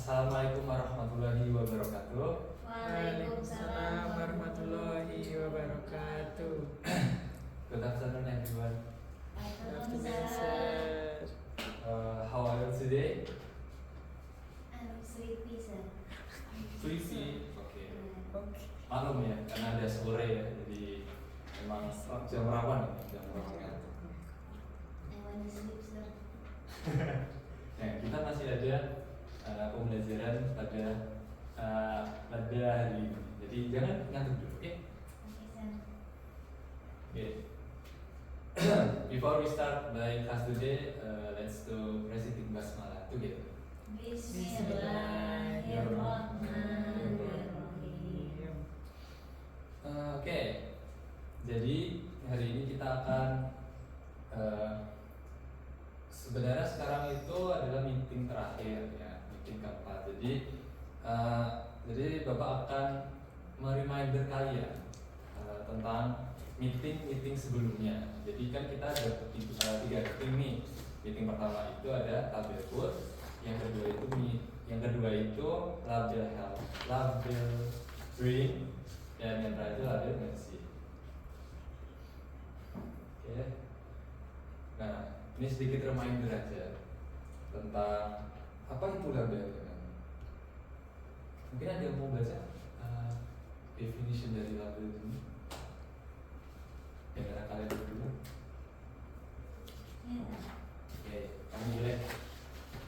Assalamualaikum warahmatullahi wabarakatuh. Waalaikumsalam warahmatullahi wabarakatuh. Good afternoon, everyone. Good afternoon, sir. How are you today? I'm sleepy, sir. Sleepy. Oke. Oke. Maklum ya, karena ada sore ya, jadi memang jam rawan ya, jam rawan. I want to sleep, sir. Nah, kita masih ada pembelajaran pada hari ini. Jadi jangan ngantuk dulu, oke? Okay, sir. Okay. Before we start the class today, let's do reciting basmalah together. Bismillahirrahmanirrahim. Oke. Jadi hari ini kita akan sebenarnya sekarang itu adalah meeting terakhir ya, meeting keempat. Jadi Bapak akan mereminder kalian tentang meeting sebelumnya. Jadi kan kita ada 3 meeting nih. Meeting pertama itu ada label food, yang kedua itu label health, label drink, dan yang terakhir itu label medicine. Oke. Nah, ini sedikit reminder aja tentang apa itu label. Mungkin ada yang mau baca definition dari label ini? Yang kalian berdua? Oke, kamu boleh.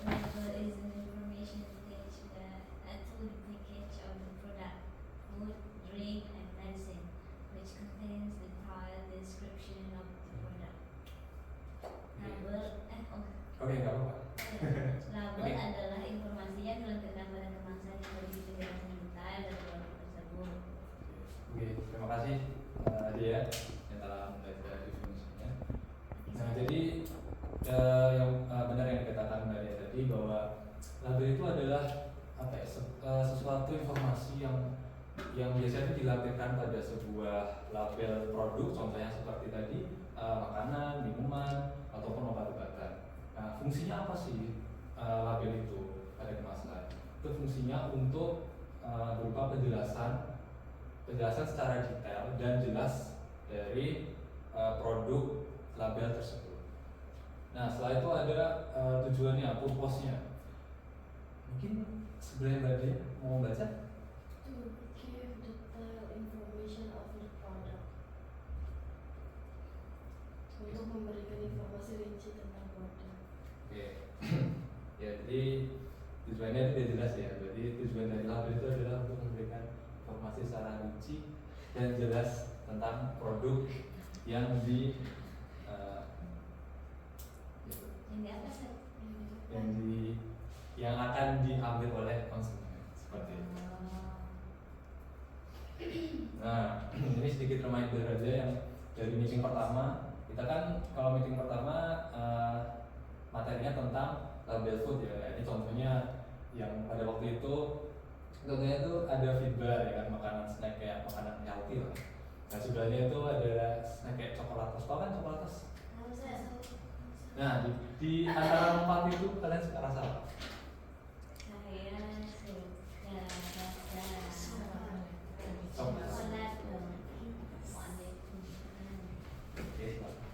Label is an information page that to the package of the product, food, drink, and medicine, which contains the entire description of the product. Label, Oke, nggak apa-apa. label Oke. adalah informasi yang diletakkan pada kemasan yang berisi penjelasan detail dari produk tersebut. Oke, terima kasih Adia yang telah membaca definisinya. Nah, jadi yang benar yang dikatakan Mbak Adia tadi bahwa label itu adalah apa ya, sesuatu informasi yang biasanya dilampirkan pada sebuah label produk, contohnya seperti tadi makanan, minuman, ataupun obat-obatan. Nah, fungsinya apa sih label itu pada kemasan? Itu fungsinya untuk berupa penjelasan secara detail dan jelas dari produk label tersebut. Nah, setelah itu ada tujuannya, purpose-nya. Mungkin sebelum Mbak Dia mau baca? To give detailed information of the product. Untuk memberikan informasi rinci tentang produk. Oke. Ya, jadi tujuannya itu tidak jelas ya. Jadi tujuan dari label itu adalah untuk memberikan informasi secara rinci dan jelas tentang produk yang Yang di atas, sir. yang akan diambil oleh konsumen seperti itu. Nah, ini sedikit reminder aja yang dari meeting pertama. Kita kan kalau meeting pertama materinya tentang label food ya. Ini contohnya yang pada waktu itu contohnya itu ada feedbar ya kan, makanan snack kayak makanan healthy lah. Nah, sebelahnya itu ada snack kayak coklatos, tau kan coklatos? Tahu, sir. Nah, di antara 4 itu kalian suka rasa apa? Saya suka rasa Coklat. coklat. Oke, silakan.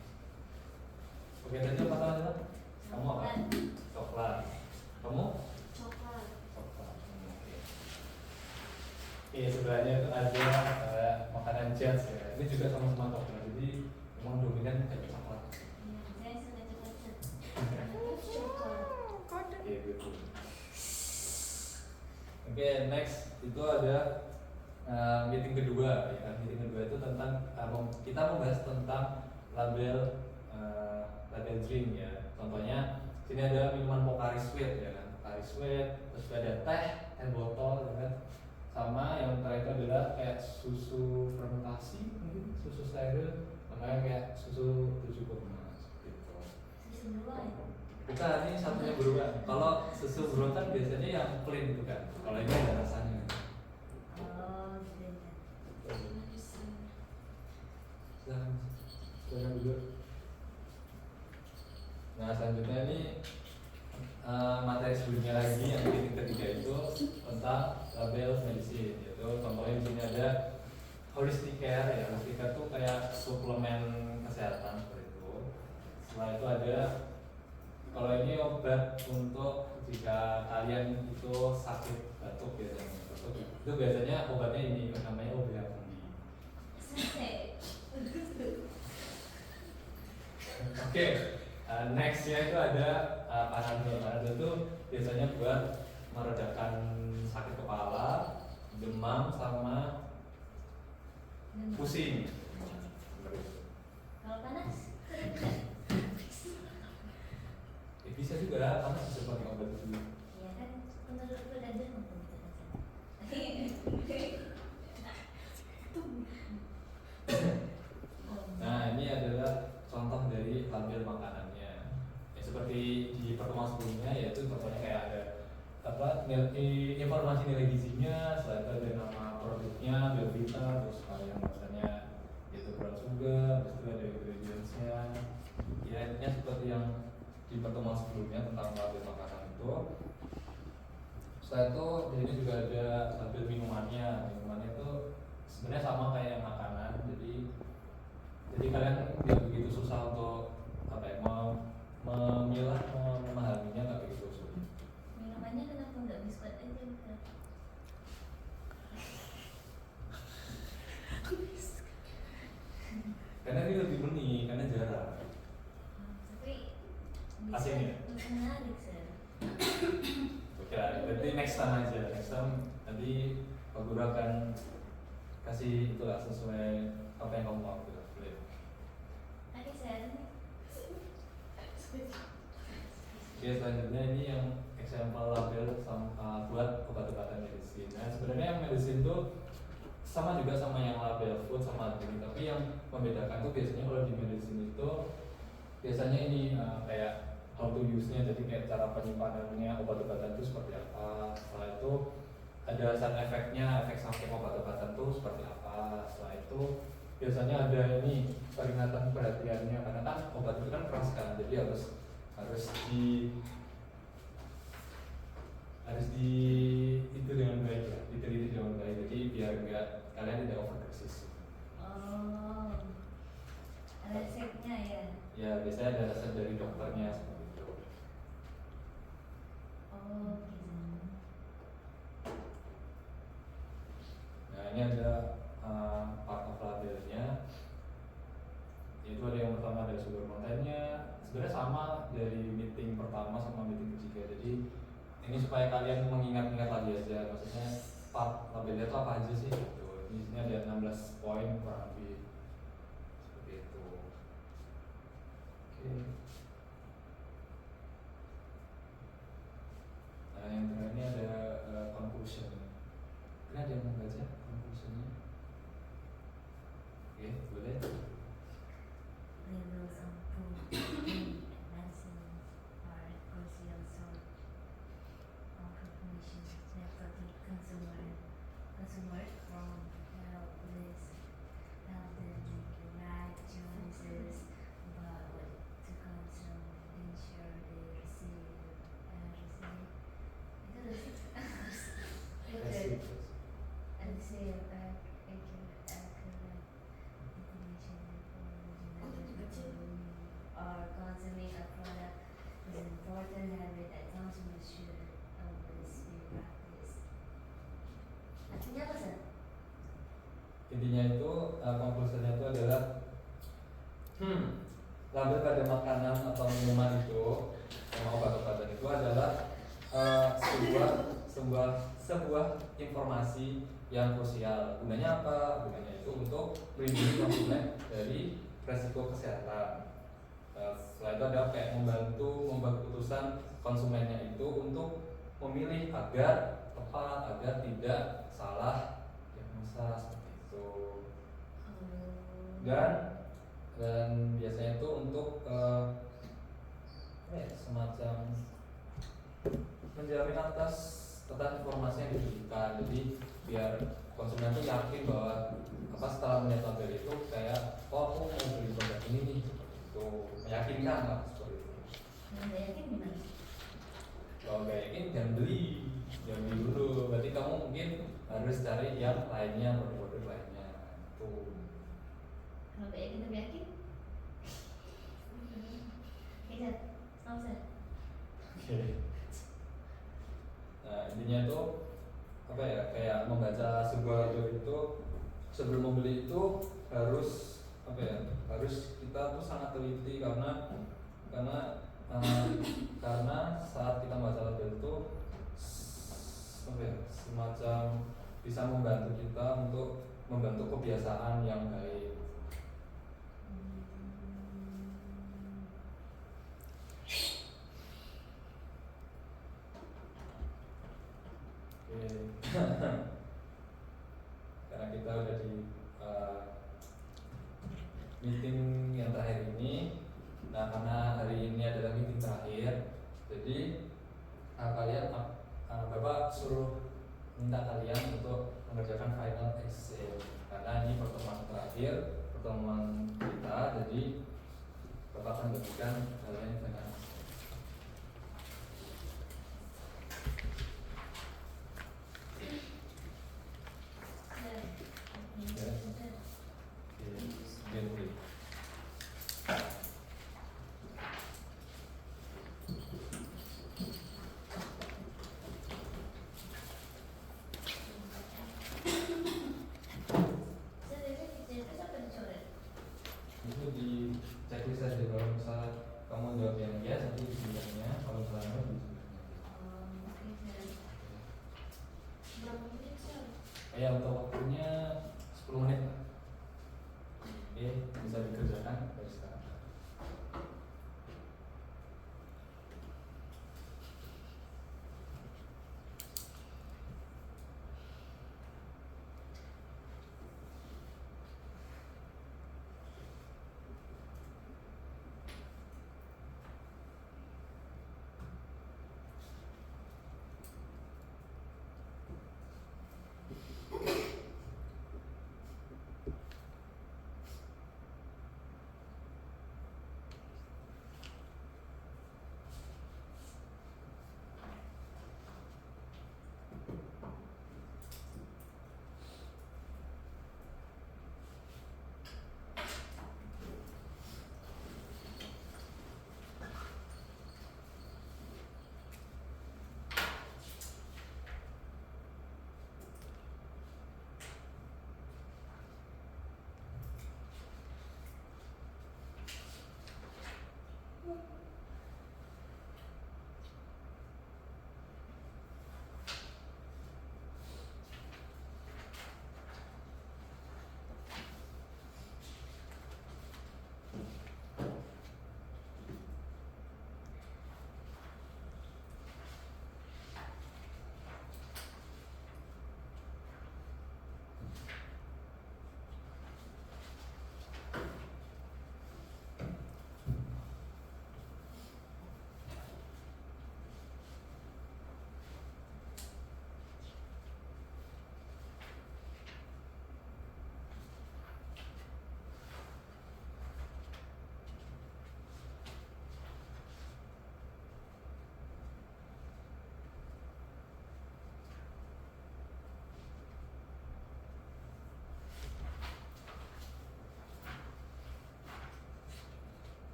Oke, tadi apa namanya? Kamu apa? Coklat. Kamu? Coklat. Coklat. Oke. Oke, sebelahnya itu ada makanan jazz ya. Ini juga sama-sama coklat. Jadi memang dominan kayak coklat. Saya suka coklat, sir. Coklat. Oke, gitu. Oke, next itu ada meeting kedua ya kan. Meeting kedua itu tentang kita membahas tentang label drink ya. Contohnya sini ada minuman Pocari Sweat ya kan. Pocari Sweat, terus ada teh botol ya kan. Sama yang terakhir adalah kayak susu fermentasi, mungkin susu steril, namanya kayak susu 7 kurma gitu. Susu beruang. Bukan, ini satunya beruang. Kalau susu beruang kan biasanya yang plain itu kan. Kalau ini ada rasanya. Oh, gitu. Silakan dulu. Nah, selanjutnya ini materi sebelumnya lagi yang titik ketiga itu tentang label medicine, yaitu contohnya di sini ada holistic care ya. Holistic care itu kayak suplemen kesehatan seperti itu. Setelah itu ada, kalau ini obat untuk jika kalian itu sakit batuk biasanya, batuk itu biasanya obatnya ini namanya obat kombi. Selesai. Oke, nextnya itu ada Panadol. Panadol itu biasanya buat meredakan sakit kepala, demam sama pusing. Seperti itu. Kalau panas, Ya, bisa juga panas bisa pakai obat itu. ya kan menurutku udah demam tuh Nah, ini adalah contoh dari label makanannya. Ya, seperti di pertemuan sebelumnya, yaitu contohnya kayak ada informasi nilai gizinya, selain itu ada nama produknya, Belvita, terus yang bahasanya itu brown sugar, terus itu ada ingredientsnya. Ya, intinya seperti yang di pertemuan sebelumnya tentang label makanan itu. Setelah itu di sini juga ada label minumannya. Minumannya itu sebenarnya sama kayak yang makanan, jadi kalian nggak begitu susah untuk memilah, memahaminya nggak begitu sulit. minumannya kenapa nggak biskuit aja bukan? Karena ini lebih unik, karena jarang. Tapi Asing ya? menarik sih. Oke lah, berarti next time aja. Next time nanti Pak Guru akan kasih itulah sesuai apa yang kamu mau. Boleh. Oke saya Oke, selanjutnya ini yang example label buat obat-obatan medicine. Nah, sebenarnya yang medicine itu sama juga sama yang label food sama drink, tapi yang membedakan tuh biasanya kalau di medicine itu biasanya ini kayak how to use-nya, jadi kayak cara penyimpanannya obat-obatan itu seperti apa. Setelah itu ada side effect-nya, efek samping obat-obatan itu seperti apa. Setelah itu biasanya ada ini peringatan perhatiannya, karena kan obat itu kan keras kan, jadi harus di itu dengan baik ya, diteliti dengan baik, jadi biar enggak kalian tidak overdosis. oh resepnya ya. Ya biasanya ada resep dari dokternya seperti itu. Oh gitu. Nah, ini ada part of labelnya, yaitu ada yang pertama ada sugar content-nya. Sebenarnya sama dari meeting pertama sama meeting ketiga, jadi ini supaya kalian mengingat-ingat lagi aja, maksudnya part labelnya itu apa aja sih gitu. Di sini ada 16 poin kurang lebih seperti itu. Oke. Nah, yang terakhir ini ada conclusion. Ini ada yang mau baca conclusionnya? Oke, boleh. Labels of food and medicines are crucial source of information that protect consumers from helpless help them make the right choices about what to consume, ensure they receive Kasih. receive accurate information or consuming a product is an important habit that consumers should always be practiced. Artinya apa sih? Intinya itu konklusinya itu adalah label pada makanan atau minuman itu sama obat-obatan itu adalah sebuah informasi yang krusial. Gunanya apa? Gunanya itu untuk melindungi konsumen dari resiko kesehatan. Setelah itu ada kayak membantu keputusan konsumennya itu untuk memilih agar tepat, agar tidak salah diagnosa seperti itu. Dan biasanya itu untuk semacam menjamin atas informasi yang diberikan, jadi biar konsumen itu yakin bahwa setelah melihat label itu kayak aku mau beli produk ini nih, seperti itu, meyakinkan lah seperti itu. Yang nggak yakin gimana? harus cari yang lainnya, produk-produk lainnya. Tuh. Kalau kayak kita yakin? Iya, sama saya. Oke. Nah, intinya itu apa ya? Kayak membaca sebuah label itu sebelum membeli itu harus apa ya? Harus kita tuh sangat teliti karena karena saat kita membaca label itu apa ya? Semacam bisa membantu kita untuk membentuk kebiasaan yang baik. Oke. Karena kita udah di meeting yang terakhir ini, nah karena hari ini adalah meeting terakhir, jadi Bapak suruh minta kalian untuk mengerjakan final Excel karena ini pertemuan terakhir, pertemuan kita, jadi Bapak akan berikan kalian final Excel. Itu di checklist aja kalau misalnya kamu jawab yang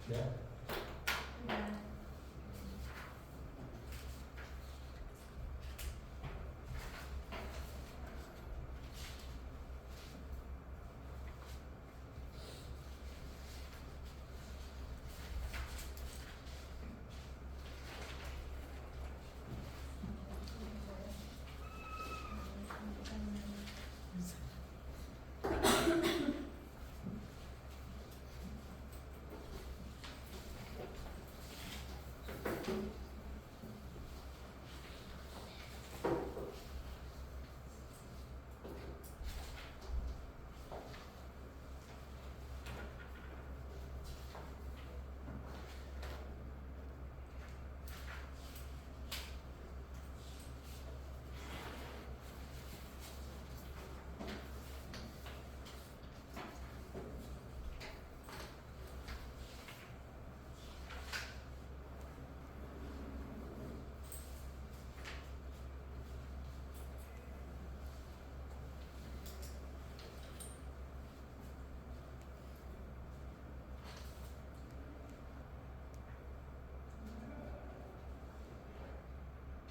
Ya. Udah.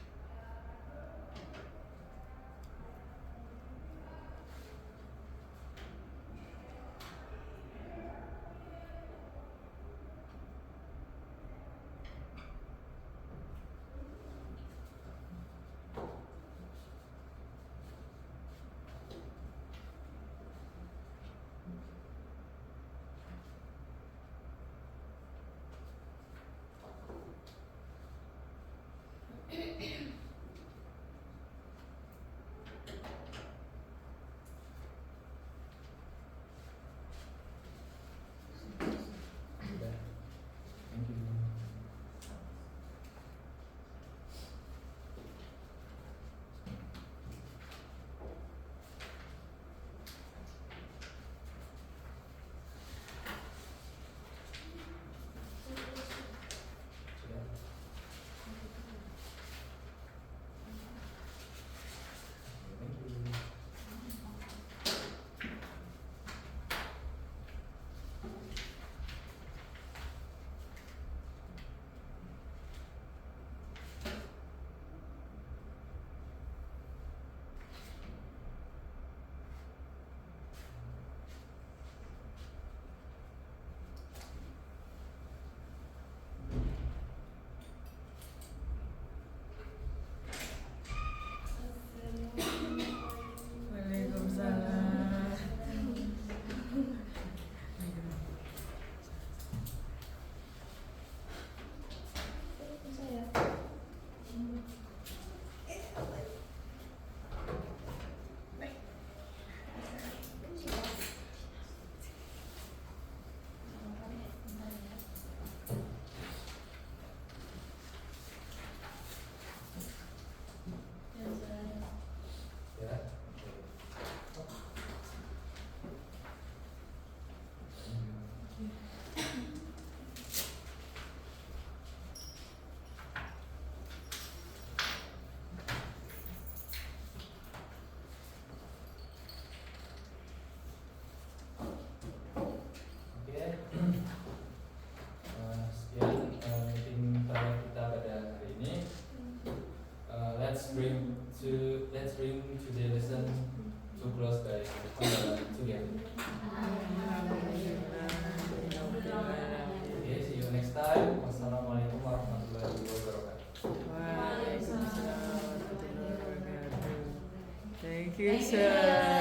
Sudah. Thank you. Sudah. Thank you. Waalaikumsalam. Saya. Ya. Oke. Sekian meeting target kita pada hari ini. Let's bring today's lesson to close by together. Okay, see you next time. Wassalamualaikum warahmatullahi wabarakatuh. Waalaikumsalam warahmatullahi wabarakatuh. Thank you, sir.